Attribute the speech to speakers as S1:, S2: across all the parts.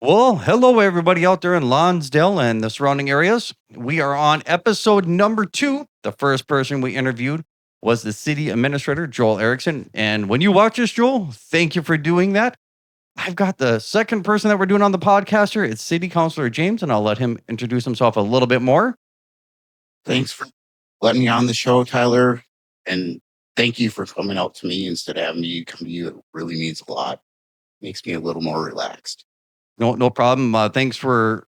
S1: Well, hello everybody out there in Lonsdale and the surrounding areas. We are on episode number 2. The first person we interviewed was the city administrator, Joel Erickson. And when you watch this, Joel, thank you for doing that. I've got the second person that we're doing on the podcast here. It's City Councilor James, and I'll let him introduce himself a little bit more.
S2: Thanks for letting me on the show, Tyler. And thank you for coming out to me instead of having me come to you. It really means a lot. Makes me a little more relaxed.
S1: No problem. Thanks for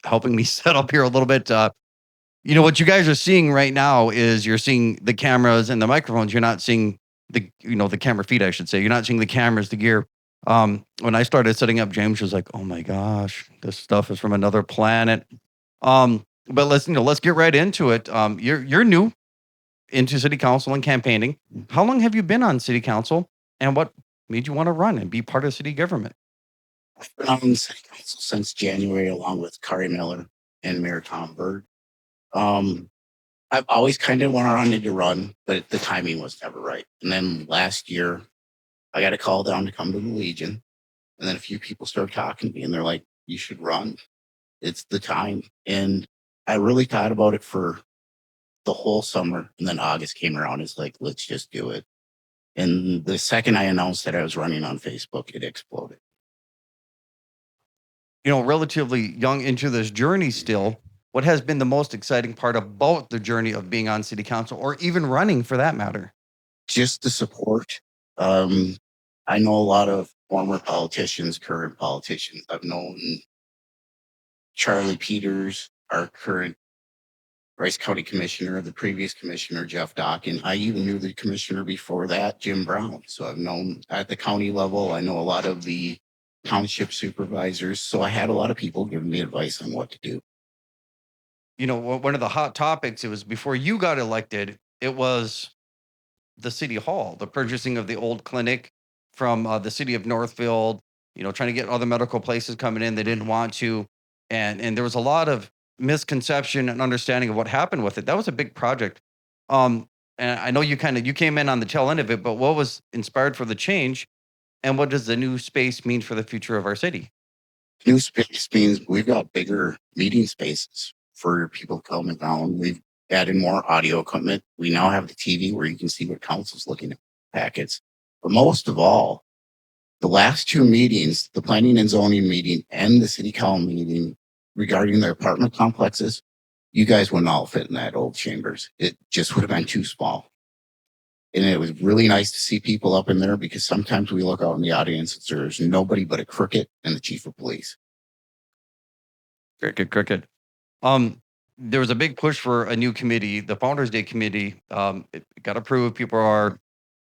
S1: helping me set up here a little bit. What you guys are seeing right now is you're seeing the cameras and the microphones. You're not seeing the camera feed, I should say. You're not seeing the cameras, the gear. When I started setting up, James was like, "Oh my gosh, this stuff is from another planet." But let's get right into it. You're new into city council and campaigning. How long have you been on city council, and what made you want to run and be part of city government?
S2: I've been on the city council since January, along with Kari Miller and Mayor Tom Berg. Um, I've always kind of wanted to run, but the timing was never right. And then last year, I got a call down to come to the Legion. And then a few people started talking to me and they're like, you should run. It's the time. And I really thought about it for the whole summer. And then August came around. It's like, let's just do it. And the second I announced that I was running on Facebook, it exploded.
S1: Relatively young into this journey still. What has been the most exciting part about the journey of being on city council or even running for that matter?
S2: Just the support. Um, I know a lot of former politicians, current politicians. I've known Charlie Peters, our current Rice County Commissioner, the previous Commissioner, Jeff Dockin. I even knew the Commissioner before that, Jim Brown. So I've known at the county level, I know a lot of the township supervisors. So I had a lot of people giving me advice on what to do.
S1: One of the hot topics, it was before you got elected, it was the city hall, the purchasing of the old clinic from the city of Northfield, trying to get other medical places coming in. They didn't want to. And there was a lot of misconception and understanding of what happened with it. That was a big project. And I know you came in on the tail end of it, but what was inspired for the change and what does the new space mean for the future of our city?
S2: New space means we've got bigger meeting spaces for people coming down. We've added more audio equipment. We now have the TV where you can see what council's looking at packets. But most of all, the last two meetings, the planning and zoning meeting and the city council meeting regarding the apartment complexes, you guys wouldn't all fit in that old chambers. It just would have been too small. And it was really nice to see people up in there because sometimes we look out in the audience and there's nobody but a cricket and the chief of police.
S1: Cricket. Um, there was a big push for a new committee, the Founders Day committee. It got approved. People are,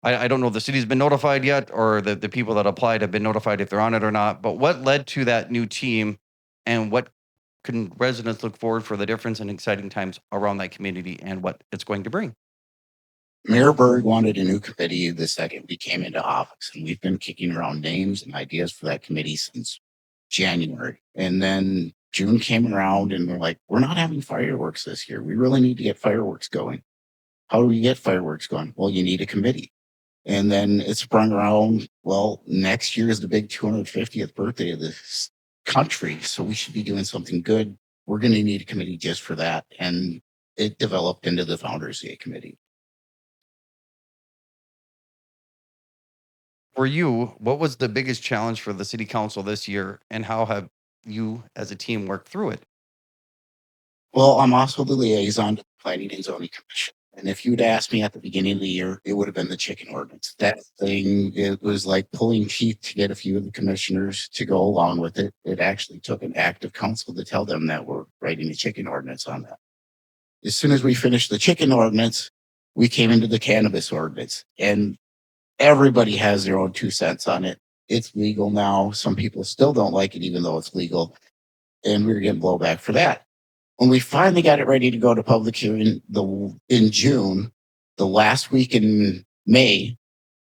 S1: I don't know if the city's been notified yet or the people that applied have been notified if they're on it or not. But what led to that new team and what can residents look forward for the difference and exciting times around that community and what it's going to bring?
S2: Mayor Berg wanted a new committee the second we came into office, and we've been kicking around names and ideas for that committee since January. And then June came around and we're like, we're not having fireworks this year. We really need to get fireworks going. How do we get fireworks going? Well, you need a committee. And then it sprung around, well, next year is the big 250th birthday of this country. So we should be doing something good. We're going to need a committee just for that. And it developed into the Founders Day Committee.
S1: For you, what was the biggest challenge for the city council this year and how have you as a team worked through it?
S2: Well, I'm also the liaison to the Planning and Zoning Commission. And if you'd asked me at the beginning of the year, it would have been the chicken ordinance. That thing, it was like pulling teeth to get a few of the commissioners to go along with it. It actually took an act of council to tell them that we're writing a chicken ordinance on that. As soon as we finished the chicken ordinance, we came into the cannabis ordinance. And everybody has their own 2 cents on it. It's legal now. Some people still don't like it, even though it's legal. And we were getting blowback for that. When we finally got it ready to go to public hearing in June, the last week in May,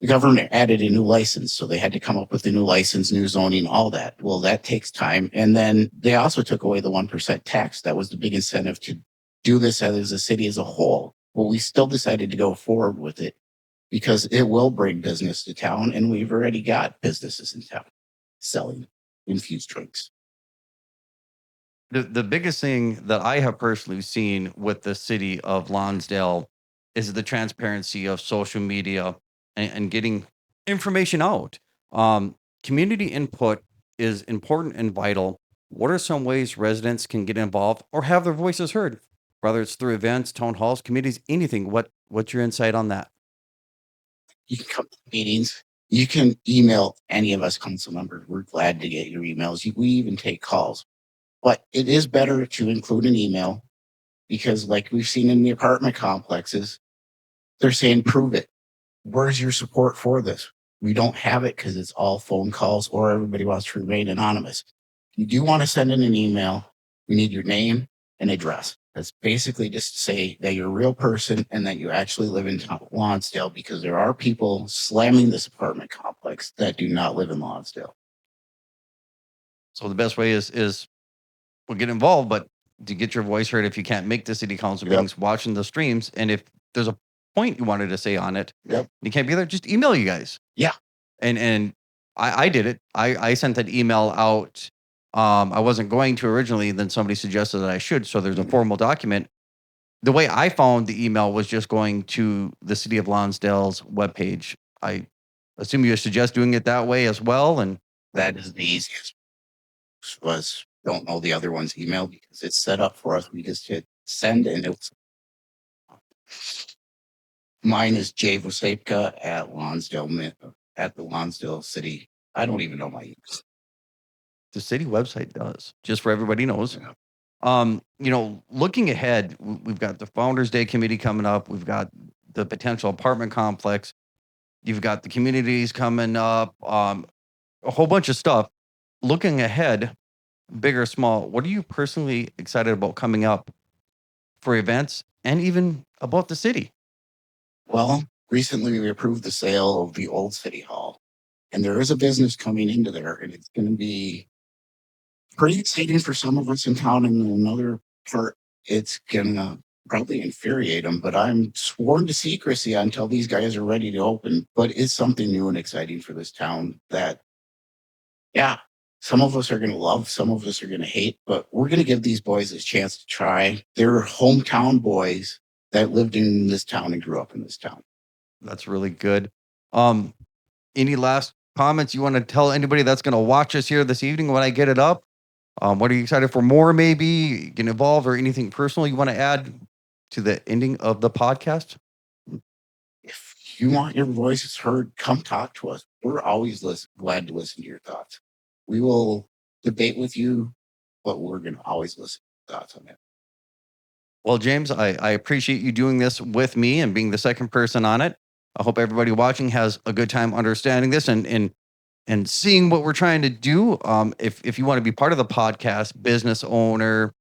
S2: the government added a new license. So they had to come up with a new license, new zoning, all that. Well, that takes time. And then they also took away the 1% tax. That was the big incentive to do this as a city as a whole. Well, we still decided to go forward with it because it will bring business to town. And we've already got businesses in town selling. infused drinks.
S1: The biggest thing that I have personally seen with the city of Lonsdale is the transparency of social media and getting information out. Community input is important and vital. What are some ways residents can get involved or have their voices heard? Whether it's through events, town halls, committees, anything. What's your insight on that?
S2: You can come to meetings. You can email any of us council members. We're glad to get your emails. We even take calls. But it is better to include an email because, like we've seen in the apartment complexes, they're saying, prove it. Where's your support for this? We don't have it because it's all phone calls or everybody wants to remain anonymous. If you do want to send in an email, we need your name and address. That's basically just to say that you're a real person and that you actually live in Lonsdale, because there are people slamming this apartment complex that do not live in Lonsdale.
S1: So the best way is we'll get involved, but to get your voice heard, if you can't make the city council
S2: Yep.
S1: meetings, watching the streams, and if there's a point you wanted to say on it,
S2: Yep.
S1: you can't be there, just email you guys.
S2: Yeah.
S1: And I did it. I sent an email out. I wasn't going to originally, then somebody suggested that I should. So there's a formal document. The way I found the email was just going to the city of Lonsdale's webpage. I assume you suggest doing it that way as well. And
S2: That is the easiest. Was don't know the other one's email because it's set up for us. We just hit send and it's mine is Vosejpka at Lonsdale at the Lonsdale City. I don't even know my email.
S1: the city website does, just for everybody knows.
S2: Yeah.
S1: Looking ahead, we've got the Founders Day committee coming up. We've got the potential apartment complex. You've got the communities coming up. A whole bunch of stuff. Looking ahead, big or small, what are you personally excited about coming up for events and even about the city?
S2: Well, recently we approved the sale of the old city hall, and there is a business coming into there, and it's going to be pretty exciting for some of us in town. And another part, it's gonna probably infuriate them, but I'm sworn to secrecy until these guys are ready to open. But it's something new and exciting for this town that, yeah, some of us are gonna love, some of us are gonna hate, but we're gonna give these boys a chance to try. They're hometown boys that lived in this town and grew up in this town.
S1: That's really good. Um, any last comments you want to tell anybody that's going to watch us here this evening when I get it up? What are you excited for more? Maybe get involved or anything personal you want to add to the ending of the podcast?
S2: If you want your voices heard, come talk to us. We're always glad to listen to your thoughts. We will debate with you, but we're going to always listen to your thoughts on it.
S1: Well, James, I appreciate you doing this with me and being the second person on it. I hope everybody watching has a good time understanding this and seeing what we're trying to do. If you want to be part of the podcast, business owner,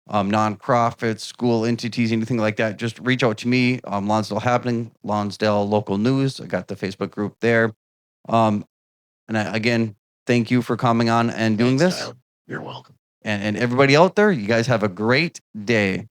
S1: nonprofits, school entities, anything like that, just reach out to me. Lonsdale Happening, Lonsdale Local News. I got the Facebook group there. Again, thank you for coming on and doing
S2: Thanks,
S1: this.
S2: Tyler. You're welcome.
S1: And everybody out there, you guys have a great day.